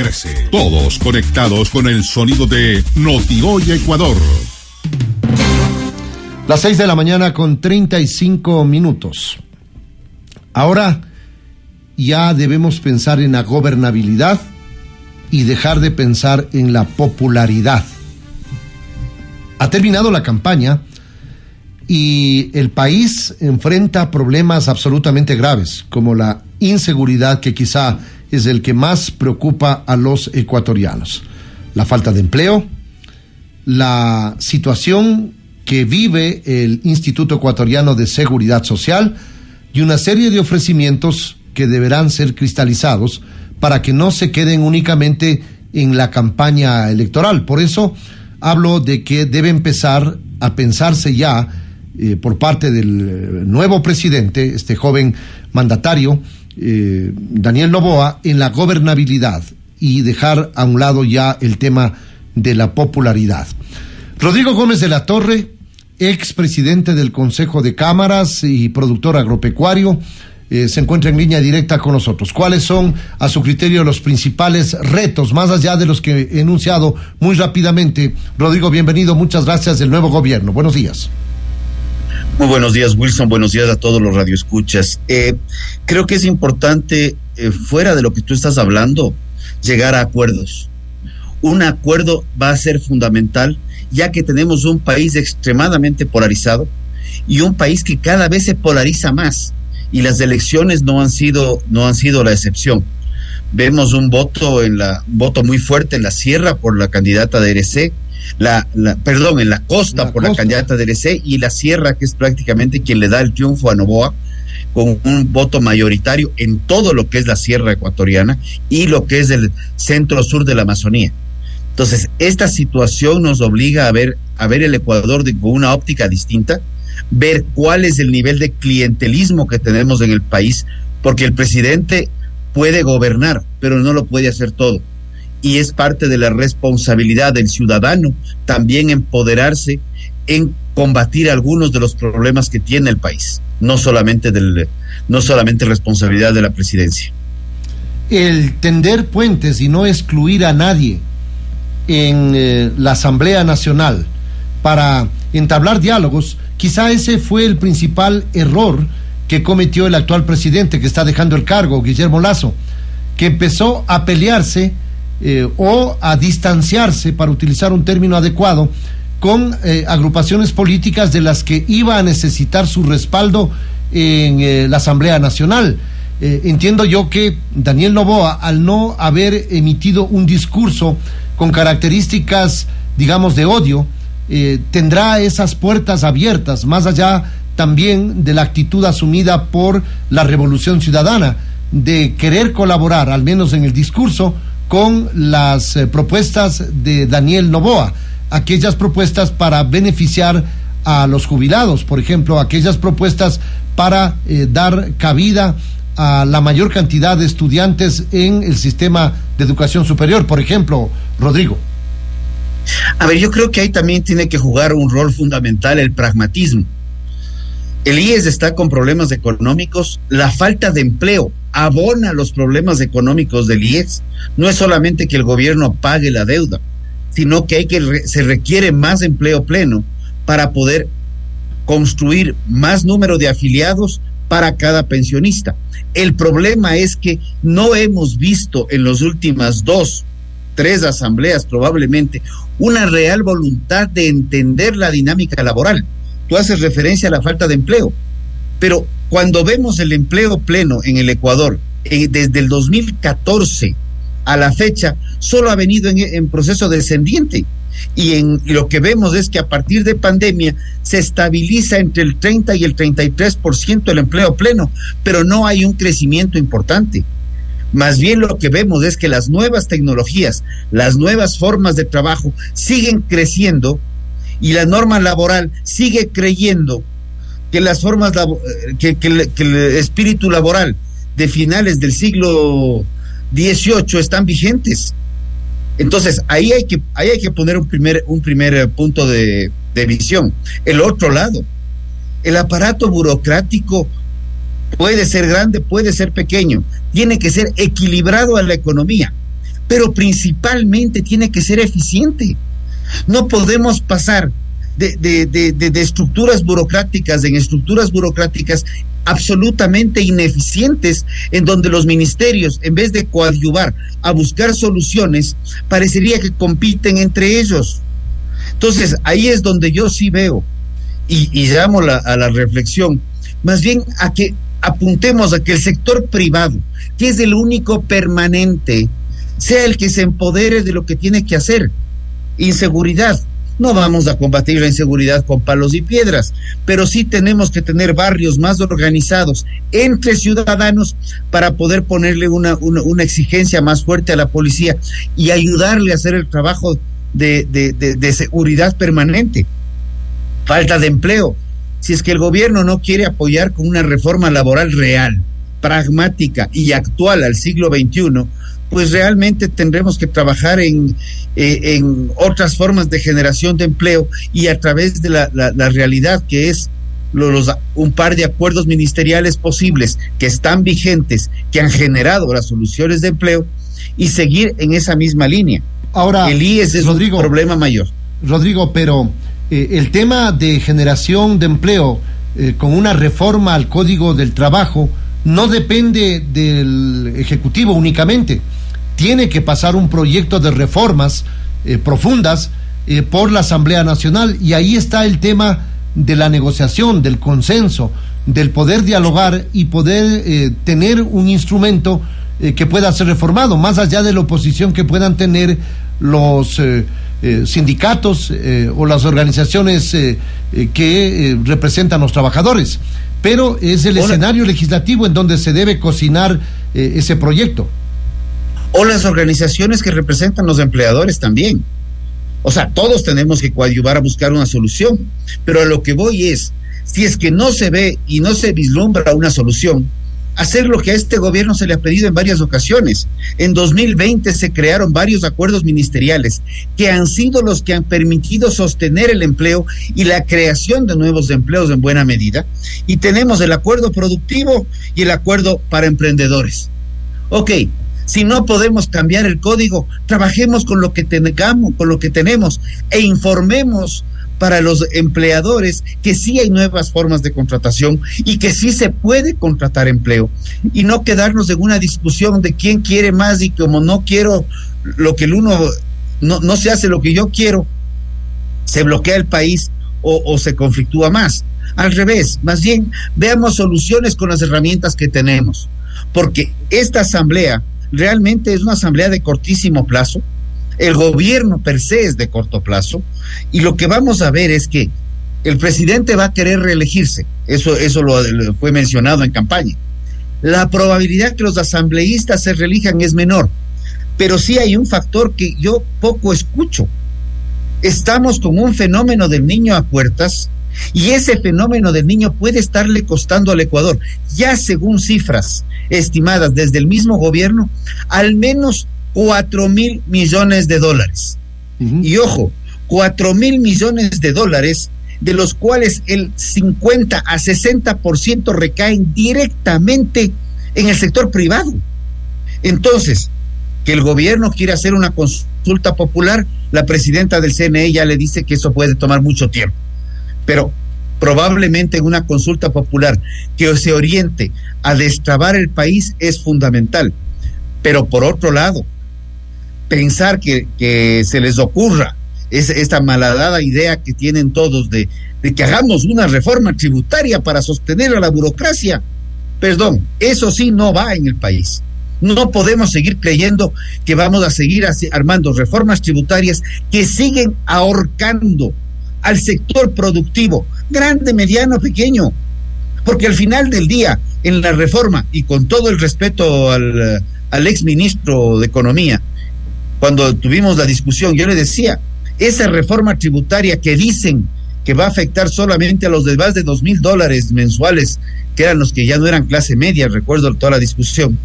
crece. Todos conectados con el sonido de Noti-Hoy Ecuador. Las 6 de la mañana con 35 minutos. Ahora ya debemos pensar en la gobernabilidad y dejar de pensar en la popularidad. Ha terminado la campaña y el país enfrenta problemas absolutamente graves, como la inseguridad, que quizá es el que más preocupa a los ecuatorianos. La falta de empleo, la situación que vive el Instituto Ecuatoriano de Seguridad Social y una serie de ofrecimientos que deberán ser cristalizados para que no se queden únicamente en la campaña electoral. Por eso hablo de que debe empezar a pensarse ya por parte del nuevo presidente, este joven mandatario, Daniel Noboa, en la gobernabilidad y dejar a un lado ya el tema de la popularidad. Rodrigo Gómez de la Torre, expresidente del Consejo de Cámaras y productor agropecuario, se encuentra en línea directa con nosotros. ¿Cuáles son, a su criterio, los principales retos, más allá de los que he enunciado muy rápidamente? Rodrigo, bienvenido, muchas gracias del nuevo gobierno. Buenos días. Muy buenos días, Wilson. Buenos días a todos los radioescuchas. Creo que es importante, fuera de lo que tú estás hablando, llegar a acuerdos. Un acuerdo va a ser fundamental, ya que tenemos un país extremadamente polarizado y un país que cada vez se polariza más. Y las elecciones no han sido la excepción. Vemos un voto muy fuerte en la sierra por la candidata de RC, en la costa por la candidata de RC, y la sierra, que es prácticamente quien le da el triunfo a Noboa, con un voto mayoritario en todo lo que es la sierra ecuatoriana y lo que es el centro sur de la Amazonía. Entonces, esta situación nos obliga a ver el Ecuador con una óptica distinta, ver cuál es el nivel de clientelismo que tenemos en el país, porque el presidente puede gobernar, pero no lo puede hacer todo. Y es parte de la responsabilidad del ciudadano también empoderarse en combatir algunos de los problemas que tiene el país, no solamente responsabilidad de la presidencia. El tender puentes y no excluir a nadie en la Asamblea Nacional para entablar diálogos, quizá ese fue el principal error que cometió el actual presidente, que está dejando el cargo, Guillermo Lasso, que empezó a pelearse o a distanciarse, para utilizar un término adecuado, con agrupaciones políticas de las que iba a necesitar su respaldo en la Asamblea Nacional. Entiendo yo que Daniel Noboa, al no haber emitido un discurso con características, digamos, de odio, tendrá esas puertas abiertas, más allá también de la actitud asumida por la Revolución Ciudadana, de querer colaborar, al menos en el discurso, con las propuestas de Daniel Noboa, aquellas propuestas para beneficiar a los jubilados, por ejemplo, aquellas propuestas para dar cabida a la mayor cantidad de estudiantes en el sistema de educación superior, por ejemplo, Rodrigo. A ver, yo creo que ahí también tiene que jugar un rol fundamental el pragmatismo. El IES está con problemas económicos, la falta de empleo abona los problemas económicos del IES. No es solamente que el gobierno pague la deuda, sino que se requiere más empleo pleno para poder construir más número de afiliados para cada pensionista. El problema es que no hemos visto en las últimas 2-3 asambleas probablemente una real voluntad de entender la dinámica laboral. Tú haces referencia a la falta de empleo, pero cuando vemos el empleo pleno en el Ecuador, desde el 2014 a la fecha, solo ha venido en proceso descendiente. Y lo que vemos es que a partir de pandemia se estabiliza entre el 30 y el 33% el empleo pleno, pero no hay un crecimiento importante. Más bien lo que vemos es que las nuevas tecnologías, las nuevas formas de trabajo siguen creciendo, y la norma laboral sigue creyendo que las formas que el espíritu laboral de finales del siglo XVIII están vigentes. Entonces ahí hay que poner un primer punto de visión. El otro lado, el aparato burocrático puede ser grande, puede ser pequeño, tiene que ser equilibrado a la economía, pero principalmente tiene que ser eficiente. No podemos pasar de estructuras burocráticas en estructuras burocráticas absolutamente ineficientes, en donde los ministerios, en vez de coadyuvar a buscar soluciones, parecería que compiten entre ellos. Entonces, ahí es donde yo sí veo y llamo a la reflexión, más bien a que apuntemos a que el sector privado, que es el único permanente, sea el que se empodere de lo que tiene que hacer. Inseguridad. No vamos a combatir la inseguridad con palos y piedras, pero sí tenemos que tener barrios más organizados entre ciudadanos para poder ponerle una exigencia más fuerte a la policía y ayudarle a hacer el trabajo de seguridad permanente. Falta de empleo. Si es que el gobierno no quiere apoyar con una reforma laboral real, pragmática y actual al siglo XXI, pues realmente tendremos que trabajar en otras formas de generación de empleo y a través de la realidad que es un par de acuerdos ministeriales posibles que están vigentes, que han generado las soluciones de empleo, y seguir en esa misma línea. Ahora, el IES es Rodrigo, un problema mayor. Rodrigo, pero el tema de generación de empleo con una reforma al Código del Trabajo no depende del Ejecutivo únicamente. Tiene que pasar un proyecto de reformas profundas por la Asamblea Nacional, y ahí está el tema de la negociación, del consenso, del poder dialogar y poder tener un instrumento que pueda ser reformado, más allá de la oposición que puedan tener los sindicatos o las organizaciones que representan a los trabajadores. Pero es el escenario legislativo en donde se debe cocinar ese proyecto. O las organizaciones que representan los empleadores también. O sea, todos tenemos que coadyuvar a buscar una solución, pero a lo que voy es, si es que no se ve y no se vislumbra una solución, hacer lo que a este gobierno se le ha pedido en varias ocasiones. En 2020 se crearon varios acuerdos ministeriales que han sido los que han permitido sostener el empleo y la creación de nuevos empleos en buena medida, y tenemos el acuerdo productivo y el acuerdo para emprendedores. Ok, si no podemos cambiar el código, trabajemos con lo que tengamos, con lo que tenemos, e informemos para los empleadores que sí hay nuevas formas de contratación y que sí se puede contratar empleo, y no quedarnos en una discusión de quién quiere más, y como no quiero lo que el uno, no se hace lo que yo quiero, se bloquea el país o se conflictúa más. Al revés, más bien veamos soluciones con las herramientas que tenemos, porque esta asamblea realmente es una asamblea de cortísimo plazo. El gobierno per se es de corto plazo, y lo que vamos a ver es que el presidente va a querer reelegirse. Eso lo fue mencionado en campaña. La probabilidad que los asambleístas se reelijan es menor, pero sí hay un factor que yo poco escucho. Estamos con un fenómeno del niño a puertas, y ese fenómeno del niño puede estarle costando al Ecuador, ya según cifras estimadas desde el mismo gobierno, al menos 4,000 millones de dólares. Y ojo, 4,000 millones de dólares, de los cuales el 50 a 60% recaen directamente en el sector privado. Entonces, que el gobierno quiere hacer una consulta popular, la presidenta del CNE ya le dice que eso puede tomar mucho tiempo, pero probablemente en una consulta popular que se oriente a destrabar el país es fundamental. Pero por otro lado, pensar que se les ocurra esta malhadada idea que tienen todos de que hagamos una reforma tributaria para sostener a la burocracia, perdón, eso sí no va en el país. No podemos seguir creyendo que vamos a seguir armando reformas tributarias que siguen ahorcando al sector productivo, grande, mediano, pequeño, porque al final del día, en la reforma, y con todo el respeto al ex ministro de Economía, cuando tuvimos la discusión, yo le decía, esa reforma tributaria que dicen que va a afectar solamente a los de más de $2,000 mensuales, que eran los que ya no eran clase media, recuerdo toda la discusión,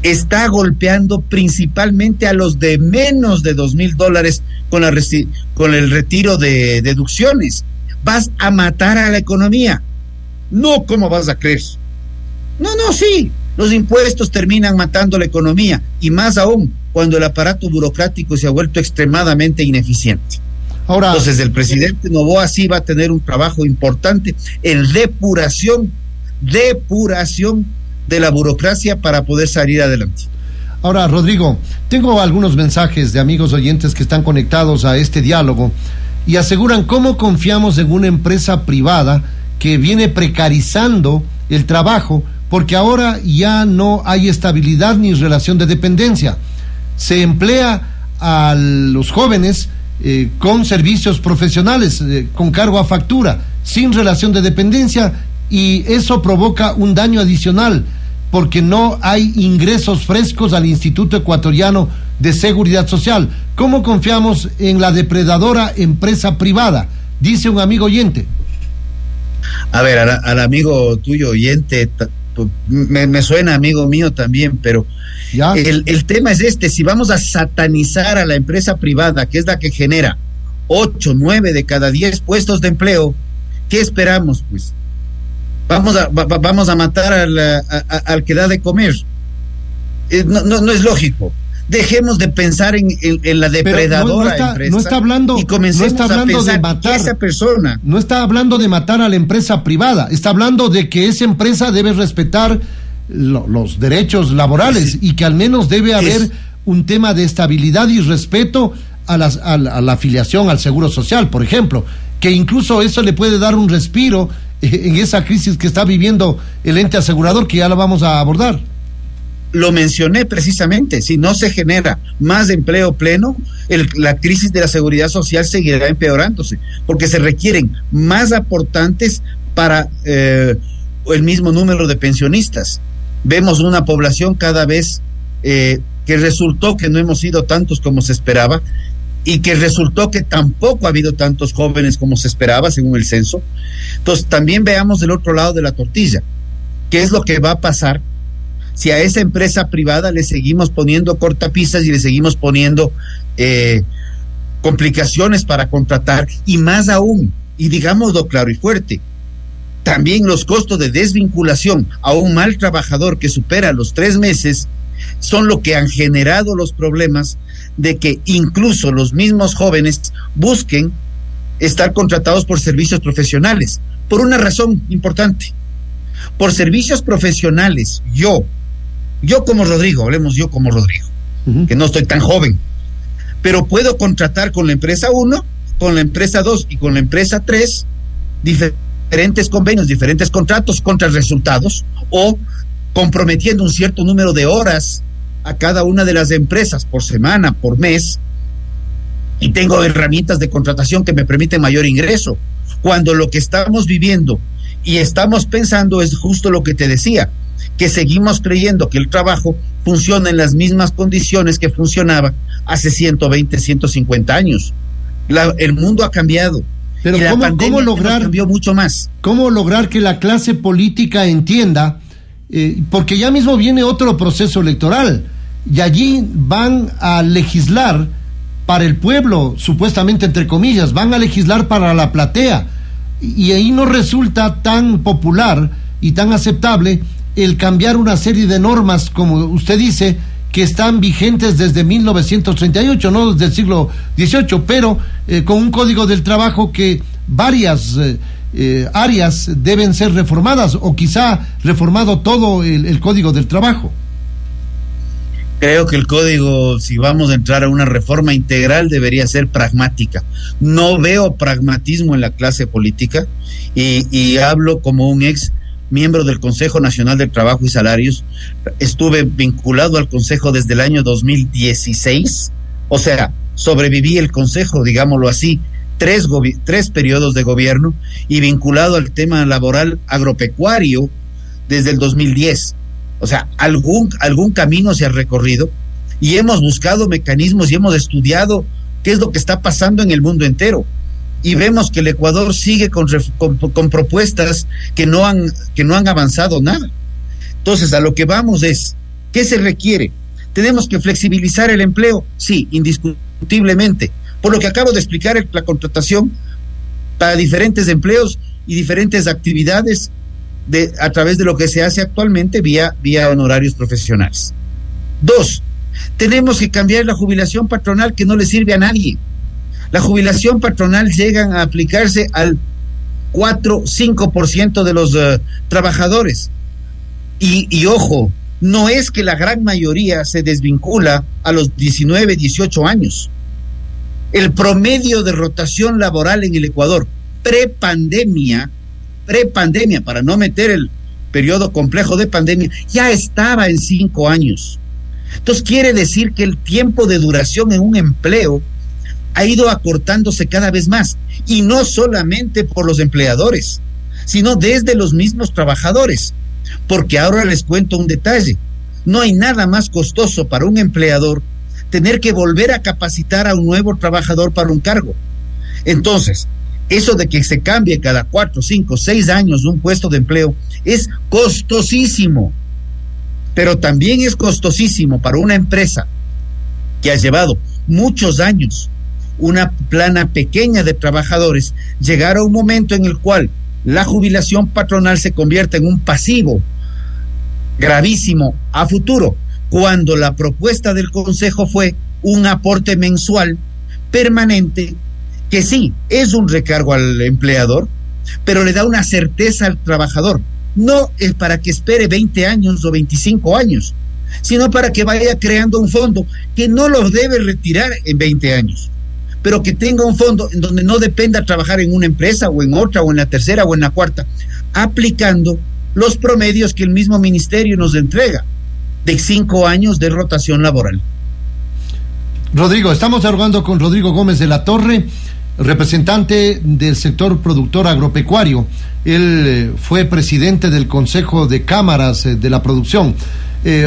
está golpeando principalmente a los de menos de $2,000 con el retiro de deducciones. Vas a matar a la economía. No, ¿cómo vas a creer? No, sí, los impuestos terminan matando la economía, y más aún cuando el aparato burocrático se ha vuelto extremadamente ineficiente. Ahora, entonces el presidente Noboa sí va a tener un trabajo importante en depuración de la burocracia para poder salir adelante. Ahora, Rodrigo, tengo algunos mensajes de amigos oyentes que están conectados a este diálogo y aseguran cómo confiamos en una empresa privada que viene precarizando el trabajo porque ahora ya no hay estabilidad ni relación de dependencia. Se emplea a los jóvenes con servicios profesionales, con cargo a factura, sin relación de dependencia, y eso provoca un daño adicional porque no hay ingresos frescos al Instituto Ecuatoriano de Seguridad Social. ¿Cómo confiamos en la depredadora empresa privada? Dice un amigo oyente. A ver, al amigo tuyo oyente, me suena amigo mío también, pero ¿ya? El tema es este: si vamos a satanizar a la empresa privada, que es la que genera 8, 9 de cada 10 puestos de empleo, ¿qué esperamos? Pues vamos a matar al que da de comer. No es lógico. Dejemos de pensar en la depredadora empresa. No está hablando, y comencemos no está hablando a pensar de matar que esa persona. No está hablando de matar a la empresa privada. Está hablando de que esa empresa debe respetar los derechos laborales y que al menos debe haber un tema de estabilidad y respeto a la afiliación al Seguro Social, por ejemplo, que incluso eso le puede dar un respiro en esa crisis que está viviendo el ente asegurador, que ya la vamos a abordar. Lo mencioné precisamente: si no se genera más empleo pleno, la crisis de la seguridad social seguirá empeorándose, porque se requieren más aportantes para el mismo número de pensionistas. Vemos una población cada vez que resultó que no hemos sido tantos como se esperaba, y que resultó que tampoco ha habido tantos jóvenes como se esperaba según el censo. Entonces también veamos del otro lado de la tortilla, qué es lo que va a pasar si a esa empresa privada le seguimos poniendo cortapisas y le seguimos poniendo complicaciones para contratar, y más aún, y digámoslo claro y fuerte, también los costos de desvinculación a un mal trabajador que supera los 3 meses son lo que han generado los problemas de que incluso los mismos jóvenes busquen estar contratados por servicios profesionales, por una razón importante. Por servicios profesionales, yo como Rodrigo, hablemos yo como Rodrigo, que no estoy tan joven, pero puedo contratar con la empresa 1, con la empresa 2 y con la empresa 3 diferentes convenios, diferentes contratos contra resultados, o comprometiendo un cierto número de horas a cada una de las empresas por semana, por mes, y tengo herramientas de contratación que me permiten mayor ingreso, cuando lo que estamos viviendo y estamos pensando es justo lo que te decía, que seguimos creyendo que el trabajo funciona en las mismas condiciones que funcionaba hace 120, 150 años. El mundo ha cambiado. Pero ¿cómo lograr, cambió mucho más? ¿Cómo lograr que la clase política entienda? Porque ya mismo viene otro proceso electoral y allí van a legislar para el pueblo, supuestamente entre comillas, van a legislar para la platea, y ahí no resulta tan popular y tan aceptable el cambiar una serie de normas, como usted dice, que están vigentes desde 1938, no desde el siglo XVIII, pero con un código del trabajo que varias áreas deben ser reformadas, o quizá reformado todo el código del trabajo. Creo que el código, si vamos a entrar a una reforma integral, debería ser pragmática. No veo pragmatismo en la clase política, y hablo como un ex miembro del Consejo Nacional del Trabajo y Salarios. Estuve vinculado al Consejo desde el año 2016, o sea, sobreviví el Consejo, digámoslo así, tres periodos de gobierno, y vinculado al tema laboral agropecuario desde el 2010. O sea, algún camino se ha recorrido, y hemos buscado mecanismos y hemos estudiado qué es lo que está pasando en el mundo entero, y vemos que el Ecuador sigue con propuestas que no han avanzado nada. Entonces, a lo que vamos es, ¿qué se requiere? ¿Tenemos que flexibilizar el empleo? Sí, indiscutiblemente. Por lo que acabo de explicar, la contratación para diferentes empleos y diferentes actividades a través de lo que se hace actualmente vía honorarios profesionales. 2, Tenemos que cambiar la jubilación patronal, que no le sirve a nadie. La jubilación patronal llegan a aplicarse al 4-5% de los trabajadores. Y ojo, no es que la gran mayoría se desvincula a los 19, 18 años. El promedio de rotación laboral en el Ecuador, prepandemia, para no meter el periodo complejo de pandemia, ya estaba en 5 años. Entonces quiere decir que el tiempo de duración en un empleo ha ido acortándose cada vez más, y no solamente por los empleadores, sino desde los mismos trabajadores, porque ahora les cuento un detalle: no hay nada más costoso para un empleador tener que volver a capacitar a un nuevo trabajador para un cargo. Entonces, eso de que se cambie cada 4, 5, 6 años un puesto de empleo es costosísimo, pero también es costosísimo para una empresa que ha llevado muchos años una plana pequeña de trabajadores, llegar a un momento en el cual la jubilación patronal se convierte en un pasivo gravísimo a futuro, cuando la propuesta del Consejo fue un aporte mensual permanente, que sí, es un recargo al empleador, pero le da una certeza al trabajador. No es para que espere 20 años o 25 años, sino para que vaya creando un fondo que no lo debe retirar en 20 años, pero que tenga un fondo en donde no dependa trabajar en una empresa o en otra o en la tercera o en la cuarta, aplicando los promedios que el mismo ministerio nos entrega de 5 años de rotación laboral. Rodrigo, estamos dialogando con Rodrigo Gómez de la Torre, representante del sector productor agropecuario. Él fue presidente del Consejo de Cámaras de la Producción.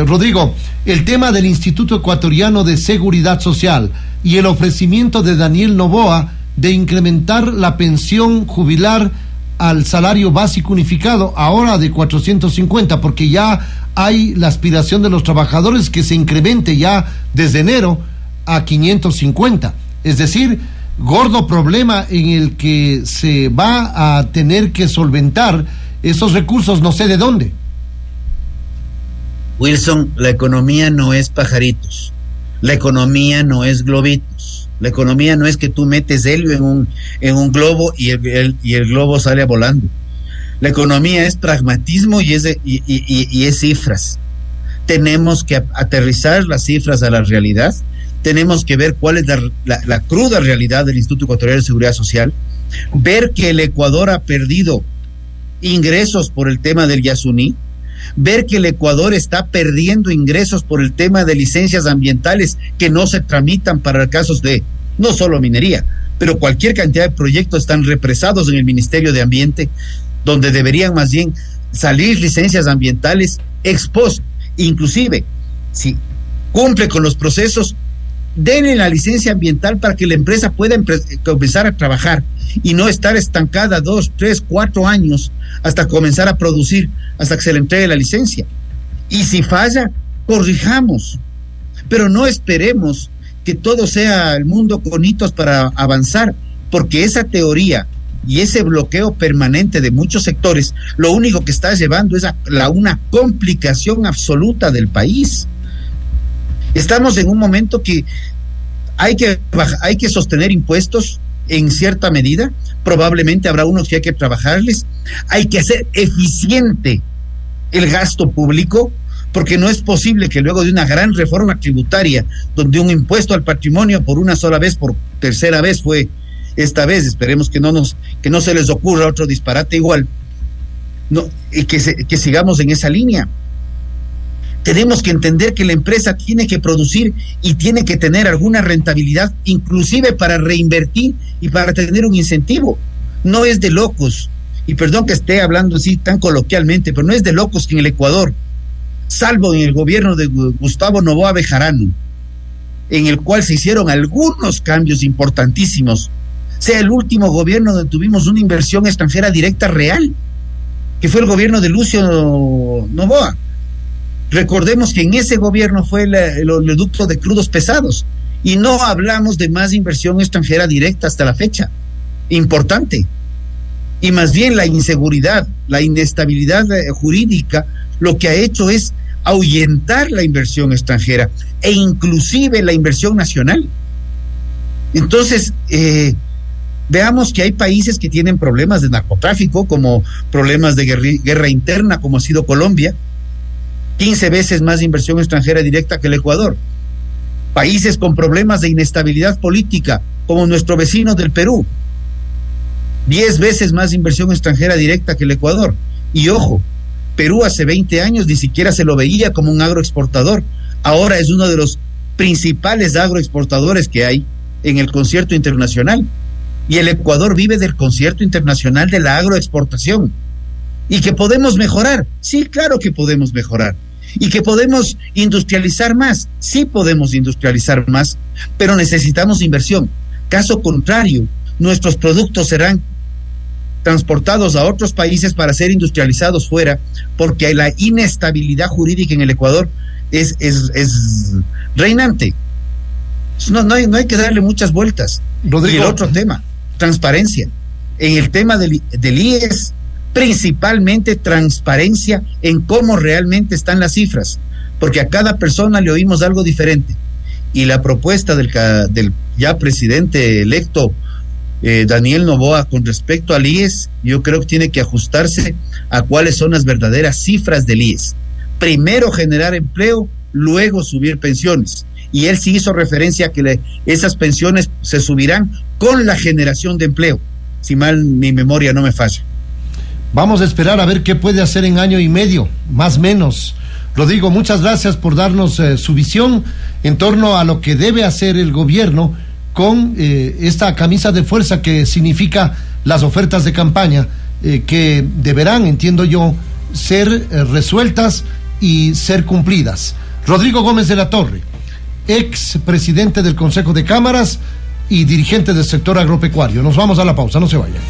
Rodrigo, el tema del Instituto Ecuatoriano de Seguridad Social y el ofrecimiento de Daniel Noboa de incrementar la pensión jubilar al salario básico unificado, ahora de 450, porque ya hay la aspiración de los trabajadores que se incremente ya desde enero a 550. Es decir, gordo problema en el que se va a tener que solventar esos recursos, no sé de dónde. Wilson, la economía no es pajaritos, la economía no es globitos, la economía no es que tú metes helio en un globo y el globo sale volando. La economía es pragmatismo y es cifras. Tenemos que aterrizar las cifras a la realidad, tenemos que ver cuál es la cruda realidad del Instituto Ecuatoriano de Seguridad Social, ver que el Ecuador ha perdido ingresos por el tema del Yasuní, ver que el Ecuador está perdiendo ingresos por el tema de licencias ambientales que no se tramitan para casos de no solo minería, pero cualquier cantidad de proyectos están represados en el Ministerio de Ambiente, donde deberían más bien salir licencias ambientales ex post. Inclusive, si cumple con los procesos, denle la licencia ambiental para que la empresa pueda comenzar a trabajar y no estar estancada 2, 3, 4 años hasta comenzar a producir, hasta que se le entregue la licencia. Y si falla, corrijamos, pero no esperemos que todo sea el mundo con hitos para avanzar, porque esa teoría y ese bloqueo permanente de muchos sectores lo único que está llevando es a una complicación absoluta del país. Estamos en un momento que hay que sostener impuestos en cierta medida, probablemente habrá unos que hay que trabajarles, hay que hacer eficiente el gasto público, porque no es posible que luego de una gran reforma tributaria, donde un impuesto al patrimonio por una sola vez, por tercera vez fue esta vez, esperemos que no se les ocurra otro disparate igual, y que sigamos en esa línea. Tenemos que entender que la empresa tiene que producir y tiene que tener alguna rentabilidad, inclusive para reinvertir y para tener un incentivo. No es de locos, y perdón que esté hablando así tan coloquialmente, pero no es de locos que en el Ecuador, salvo en el gobierno de Gustavo Noboa Bejarano, en el cual se hicieron algunos cambios importantísimos, sea el último gobierno donde tuvimos una inversión extranjera directa real, que fue el gobierno de Lucio Noboa. Recordemos que en ese gobierno fue el oleoducto de crudos pesados y no hablamos de más inversión extranjera directa hasta la fecha. Importante. Y más bien la inseguridad, la inestabilidad jurídica, lo que ha hecho es ahuyentar la inversión extranjera e inclusive la inversión nacional. Entonces, veamos que hay países que tienen problemas de narcotráfico, como problemas de guerra interna, como ha sido Colombia, 15 veces más inversión extranjera directa que el Ecuador. Países con problemas de inestabilidad política, como nuestro vecino del Perú, 10 veces más inversión extranjera directa que el Ecuador. Y ojo, Perú hace 20 años ni siquiera se lo veía como un agroexportador. Ahora es uno de los principales agroexportadores que hay en el concierto internacional. Y el Ecuador vive del concierto internacional de la agroexportación. ¿Y que podemos mejorar? Sí, claro que podemos mejorar. ¿Y que podemos industrializar más? Sí podemos industrializar más, pero necesitamos inversión. Caso contrario, nuestros productos serán transportados a otros países para ser industrializados fuera, porque la inestabilidad jurídica en el Ecuador es reinante. No hay que darle muchas vueltas. Rodrigo. Y el otro tema, transparencia. En el tema del IES, principalmente transparencia en cómo realmente están las cifras, porque a cada persona le oímos algo diferente. Y la propuesta del ya presidente electo, Daniel Noboa, con respecto al IES, yo creo que tiene que ajustarse a cuáles son las verdaderas cifras del IES. Primero generar empleo, luego subir pensiones. Y él sí hizo referencia a que esas pensiones se subirán con la generación de empleo, si mal mi memoria no me falla. Vamos a esperar a ver qué puede hacer en año y medio, más o menos. Rodrigo, muchas gracias por darnos su visión en torno a lo que debe hacer el gobierno con esta camisa de fuerza que significa las ofertas de campaña, que deberán, entiendo yo, ser resueltas y ser cumplidas. Rodrigo Gómez de la Torre, ex presidente del Consejo de Cámaras y dirigente del sector agropecuario. Nos vamos a la pausa, no se vayan.